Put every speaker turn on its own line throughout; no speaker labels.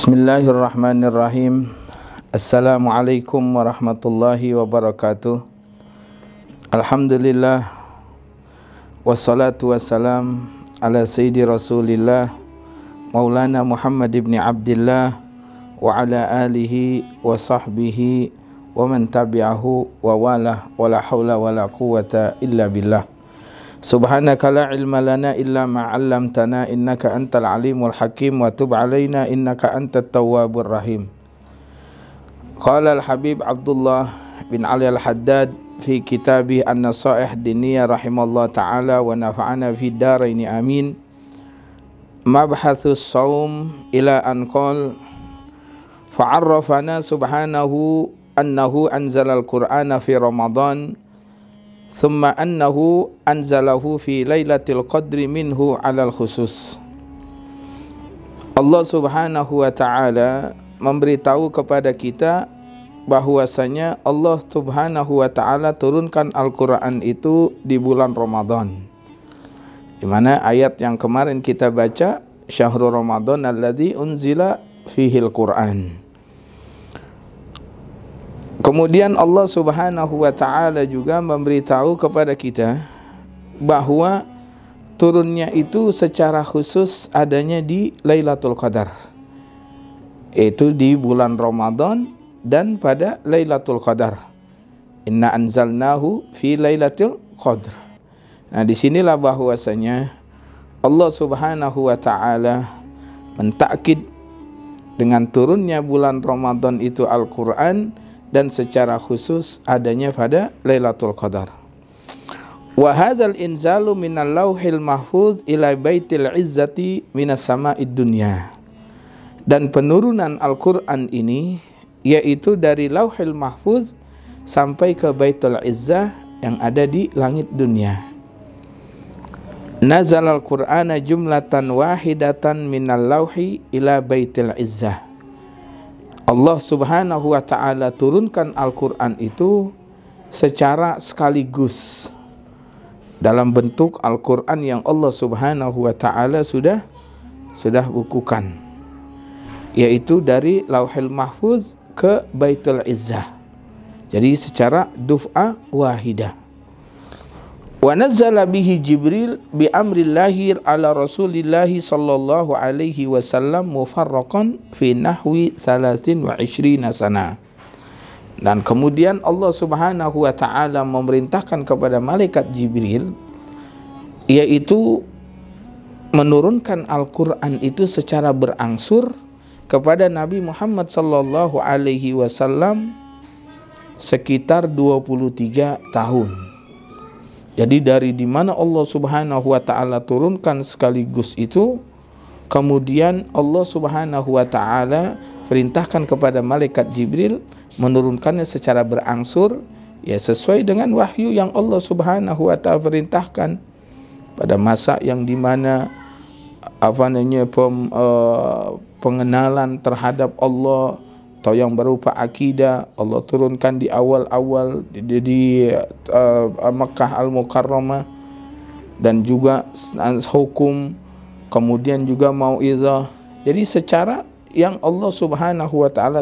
Bismillahirrahmanirrahim. Assalamualaikum warahmatullahi wabarakatuh. Alhamdulillah, wassalatu wassalam ala sayyidi rasulillah Maulana Muhammad ibn Abdillah wa ala alihi wa sahbihi wa man tabi'ahu wa wala wala hawla wala quwata illa billah. Subhanaka la ilma lana illa ma 'allamtana innaka antal alimul hakim wa tub 'alaina innaka antat tawwabur rahim. Qala al-Habib Abdullah bin Ali al-Haddad fi kitabih An-Nasaih Diniyah rahimallahu ta'ala wa nafa'ana fi daraini amin. Mabhathus shaum ila an qala fa'arrafana subhanahu annahu anzala al-Qur'ana fi Ramadan thumma annahu anzalahu fi lailatul qadri minhu alal khusus. Allah subhanahu wa ta'ala memberitahu kepada kita bahwasanya Allah subhanahu wa ta'ala turunkan Al-Quran itu di bulan Ramadan, di mana ayat yang kemarin kita baca, syahrul Ramadan alladzi unzila fihil Quran. Kemudian Allah subhanahu wa ta'ala juga memberitahu kepada kita bahwa turunnya itu secara khusus adanya di Lailatul Qadar, yaitu di bulan Ramadan dan pada Lailatul Qadar. Inna anzalnahu fi Lailatul Qadar. Nah, disinilah bahwasanya Allah subhanahu wa ta'ala mentakkid dengan turunnya bulan Ramadan itu Al-Quran, dan secara khusus adanya pada Lailatul Qadar. Wa hadzal inzalu minal lauhil mahfuz ila baitil izzati minas sama'id dunya. Dan penurunan Al-Qur'an ini yaitu dari lauhil mahfuz sampai ke Baitul Izzah yang ada di langit dunia. Nazalal Qur'ana jumlatan wahidatan minal lauhi ila Baitil Izzah. Allah subhanahu wa ta'ala turunkan Al-Quran itu secara sekaligus dalam bentuk Al-Quran yang Allah subhanahu wa ta'ala sudah bukukan, yaitu dari Lauhil Mahfuz ke Baitul Izzah. Jadi secara duf'ah wahidah. Wa nazzala bihi Jibril bi amrillahi ala Rasulillahi sallallahu alaihi wasallam mufarraqan fi nahwi 23 sana. Dan kemudian Allah subhanahu wa ta'ala memerintahkan kepada malaikat Jibril, yaitu menurunkan Al-Quran itu secara berangsur kepada Nabi Muhammad sallallahu alaihi wasallam sekitar 23 tahun. Jadi dari di mana Allah subhanahu wa ta'ala turunkan sekaligus itu, kemudian Allah subhanahu wa ta'ala perintahkan kepada malaikat Jibril menurunkannya secara berangsur, ya sesuai dengan wahyu yang Allah subhanahu wa ta'ala perintahkan pada masa yang dimana pengenalan terhadap Allah atau yang berupa akidah Allah turunkan di awal-awal di Makkah Al-Mukarramah, dan juga hukum, kemudian juga mau'izah. Jadi secara yang Allah subhanahu wa ta'ala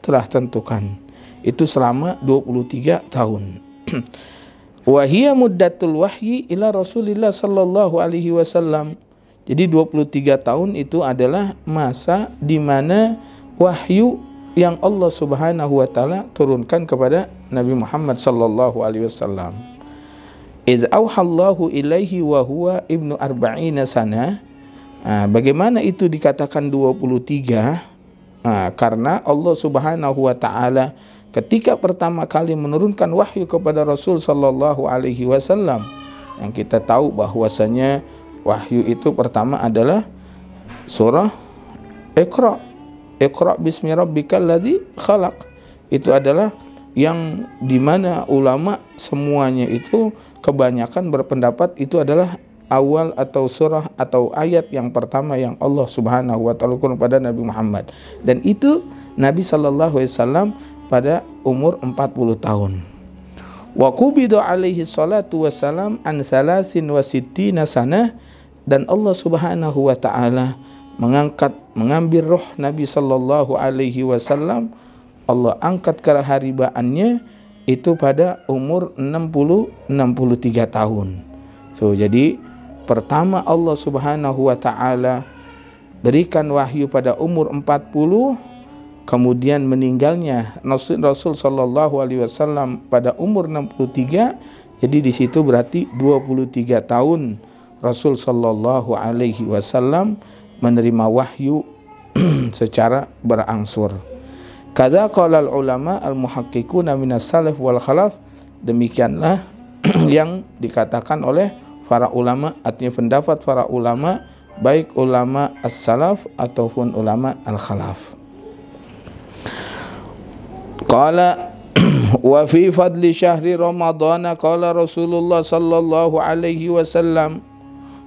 telah tentukan itu selama 23 tahun. Wa hiya muddatul wahyi ila Rasulillah sallallahu alaihi wasallam. Jadi 23 tahun itu adalah masa di mana wahyu yang Allah subhanahu wa ta'ala turunkan kepada Nabi Muhammad sallallahu alaihi wasallam. Idz auhallahu ilaihi wa huwa ibnu arba'ina sana. Bagaimana itu dikatakan 23? Karena Allah subhanahu wa ta'ala ketika pertama kali menurunkan wahyu kepada Rasul sallallahu alaihi wasallam, yang kita tahu bahwasanya wahyu itu pertama adalah surah Iqra bismi rabbikal ladzi khalaq. Itu adalah yang dimana ulama semuanya itu kebanyakan berpendapat itu adalah awal atau surah atau ayat yang pertama yang Allah subhanahu wa ta'ala turunkan pada Nabi Muhammad. Dan itu Nabi sallallahu alaihi wasallam pada umur 40 tahun. Wa qubida alaihi salatu wassalam an 63 sanah. Dan Allah subhanahu wa ta'ala mengambil roh Nabi sallallahu alaihi wasallam, Allah angkat ke haribaannya itu pada umur 63 tahun. So, jadi pertama Allah Subhanahu wa taala berikan wahyu pada umur 40, kemudian meninggalnya Rasul sallallahu alaihi wasallam pada umur 63. Jadi di situ berarti 23 tahun Rasul sallallahu alaihi wasallam menerima wahyu secara berangsur. Kadza qala ulama al-muhaqqiquna minas salaf wal khalaf, demikianlah yang dikatakan oleh para ulama, artinya pendapat para ulama, baik ulama as-salaf ataupun ulama al-khalaf. Qala wa fi fadli syahri Ramadan qala Rasulullah sallallahu alaihi wasallam,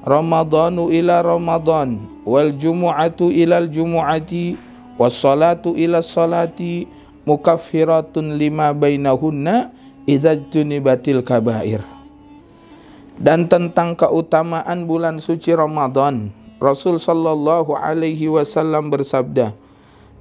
Ramadanu ila Ramadan wal jumu'atu ilal jumu'ati was salatu ila salati mukaffiratun lima bainahunna idza junibatil kabair. Dan tentang keutamaan bulan suci Ramadan, Rasul sallallahu alaihi wasallam bersabda,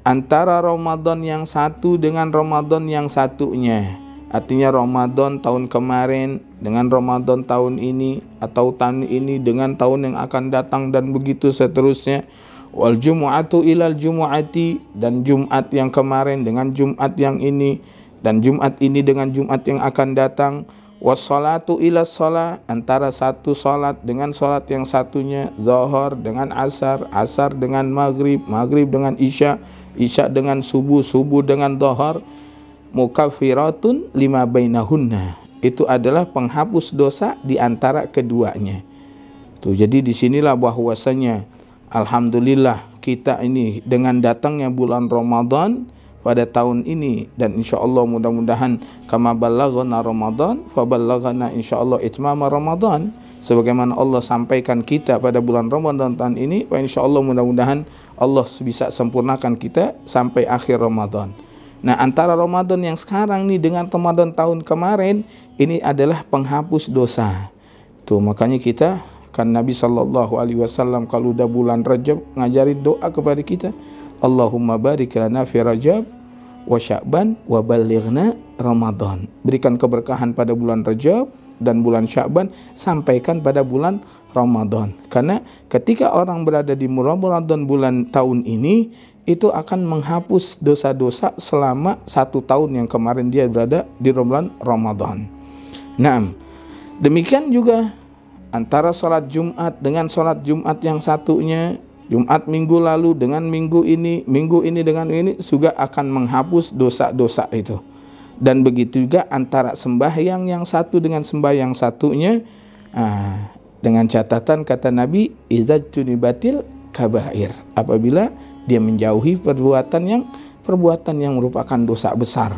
antara Ramadan yang satu dengan Ramadan yang satunya, artinya Ramadan tahun kemarin dengan Ramadan tahun ini, atau tahun ini dengan tahun yang akan datang, dan begitu seterusnya. Wal jumu'atu ilal jumu'ati, dan Jumat yang kemarin dengan Jumat yang ini, dan Jumat ini dengan Jumat yang akan datang. Wassalatu ila shalah, antara satu salat dengan salat yang satunya, zuhur dengan asar, asar dengan maghrib, maghrib dengan isya, isya dengan subuh, subuh dengan zuhur, mukaffiratun lima bainahunna, itu adalah penghapus dosa di antara keduanya. Tuh, jadi disinilah bahwasanya alhamdulillah kita ini dengan datangnya bulan Ramadan pada tahun ini, dan insyaallah mudah-mudahan kama ballaghana Ramadan fa ballaghana insyaallah itmama Ramadan, sebagaimana Allah sampaikan kita pada bulan Ramadan tahun ini, fa insyaallah mudah-mudahan Allah bisa sempurnakan kita sampai akhir Ramadan. Nah, antara Ramadan yang sekarang nih dengan Ramadan tahun kemarin ini adalah penghapus dosa. Tuh, makanya kita kan Nabi sallallahu alaihi wasallam kalau udah bulan Rajab ngajarin doa kepada kita, Allahumma barik lana fi Rajab wa Sya'ban wa ballighna Ramadan. Berikan keberkahan pada bulan Rajab dan bulan Sya'ban, sampaikan pada bulan Ramadan. Karena ketika orang berada di Ramadan bulan tahun ini, itu akan menghapus dosa-dosa selama 1 tahun yang kemarin dia berada di bulan Ramadan. Nah, demikian juga antara sholat Jumat dengan sholat Jumat yang satunya, Jumat minggu lalu dengan minggu ini dengan ini, juga akan menghapus dosa-dosa itu. Dan begitu juga antara sembahyang yang satu dengan sembahyang satunya, dengan catatan kata Nabi, idza junibatil kabair, apabila dia menjauhi perbuatan yang merupakan dosa besar.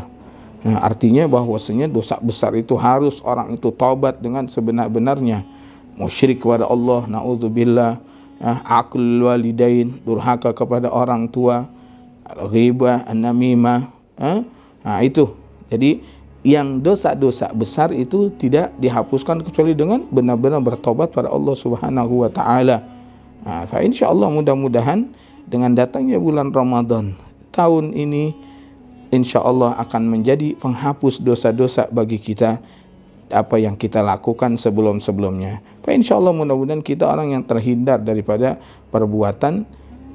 Nah, artinya bahwasanya dosa besar itu harus orang itu taubat dengan sebenar-benarnya. Musyrik kepada Allah, naudzubillah, aqlul walidain, durhaka kepada orang tua, ghibah, an-namimah, itu. Jadi yang dosa-dosa besar itu tidak dihapuskan kecuali dengan benar-benar bertobat pada Allah Subhanahu wa taala. Fa insyaallah mudah-mudahan dengan datangnya bulan Ramadan tahun ini, insyaallah akan menjadi penghapus dosa-dosa bagi kita apa yang kita lakukan sebelum-sebelumnya. Fa insyaallah mudah-mudahan kita orang yang terhindar daripada perbuatan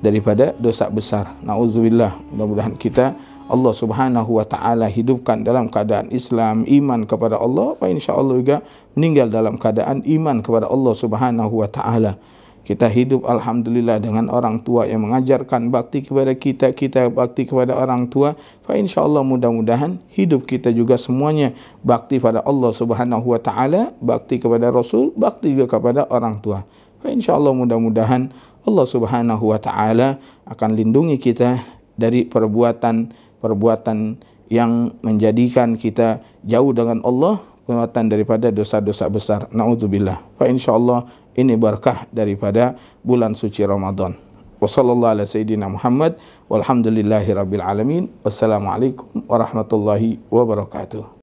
daripada dosa besar. Nauzubillah, mudah-mudahan kita Allah Subhanahu wa taala hidupkan dalam keadaan Islam, iman kepada Allah, fa insyaallah juga meninggal dalam keadaan iman kepada Allah Subhanahu wa taala. Kita hidup alhamdulillah dengan orang tua yang mengajarkan bakti kepada kita, kita bakti kepada orang tua. Fa insyaallah mudah-mudahan hidup kita juga semuanya bakti pada Allah Subhanahu wa taala, bakti kepada Rasul, bakti juga kepada orang tua. Fa insyaallah mudah-mudahan Allah Subhanahu wa taala akan lindungi kita dari perbuatan yang menjadikan kita jauh dengan Allah, perbuatan daripada dosa-dosa besar. Naudzubillah. Fa insyaallah ini berkah daripada bulan suci Ramadan. Wassallallahu ala sayyidina Muhammad walhamdulillahi rabbil alamin. Wassalamualaikum warahmatullahi wabarakatuh.